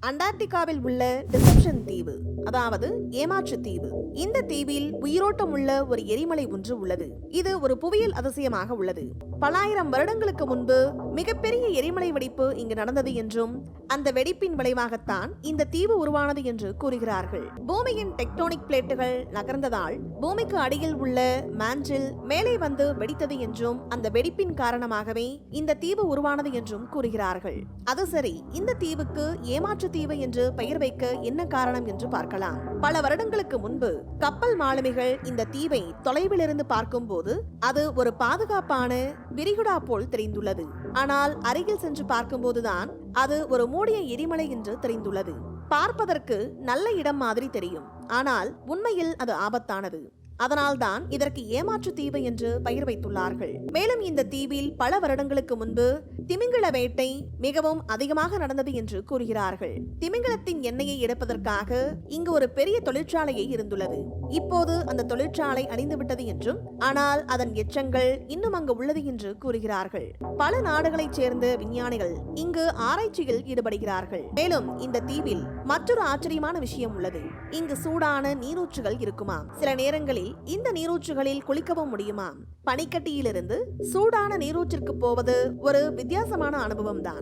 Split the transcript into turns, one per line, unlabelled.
அண்டார்டிகாவில் உள்ள டிசெப்ஷன் தீவு, அதாவது ஏமாற்று தீவு. இந்த தீவில் உயிரோட்டம் உள்ள ஒரு எரிமலை ஒன்று உள்ளது. இது ஒரு புவியியல் அதிசயமாக உள்ளது. பல ஆயிரம் வருடங்களுக்கு முன்பு மிகப்பெரிய எரிமலை வெடிப்பு இங்கு நடந்தது என்றும் அந்த வெடிப்பின் விளைவாகத்தான் இந்த தீவு உருவானது என்று கூறுகிறார்கள். பூமியின் டெக்டோனிக் பிளேட்டுகள் நகர்ந்ததால் பூமிக்கு அடியில் உள்ள மான்டில் மேலே வந்து வெடித்தது என்றும் அந்த வெடிப்பின் காரணமாகவே இந்த தீவு உருவானது என்றும் கூறுகிறார்கள். அது சரி, இந்த தீவுக்கு ஏமாற்று தீவு என்று பெயர் வைக்க என்ன காரணம் என்று பார்க்கலாம். பல வருடங்களுக்கு முன்பு கப்பல் மாலுமிகள் இந்த தீவை தொலைவிலிருந்து பார்க்கும்போது அது ஒரு பாதுகாப்பான விரிகுடா போல் தெரிந்துள்ளது. ஆனால் அருகில் சென்று பார்க்கும்போதுதான் அது ஒரு மூடிய எரிமலை என்று தெரிந்துள்ளது. பார்ப்பதற்கு நல்ல இடம் மாதிரி தெரியும், ஆனால் உண்மையில் அது ஆபத்தானது. அதனால்தான் இதற்கு ஏமாற்று தீவு என்று பெயர் வைத்துள்ளார்கள். மேலும் இந்த தீவில் பல வருடங்களுக்கு முன்பு திமிங்கில வேட்டை மிகவும் அதிகமாக நடந்தது என்று கூறுகிறார்கள். திமிங்கிலத்தின் எண்ணெயை எடுப்பதற்காக இங்கு ஒரு பெரிய தொழிற்சாலையை இருந்துள்ளது. இப்போது அந்த தொழிற்சாலை அழிந்துவிட்டது என்றும், ஆனால் அதன் எச்சங்கள் இன்னும் அங்கு உள்ளது என்று கூறுகிறார்கள். பல நாடுகளைச் சேர்ந்த விஞ்ஞானிகள் இங்கு ஆராய்ச்சியில் ஈடுபடுகிறார்கள். மேலும் இந்த தீவில் மற்றொரு ஆச்சரியமான விஷயம் உள்ளது. இங்கு சூடான நீரூற்றுகள் இருக்குமாம். சில நேரங்களில் இந்த நீரூற்றுகளில் குளிக்கவும் முடியுமாம். பனிக்கட்டியிலிருந்து சூடான நீரூற்றிற்கு போவது ஒரு வித்தியாசமான அனுபவம் தான்.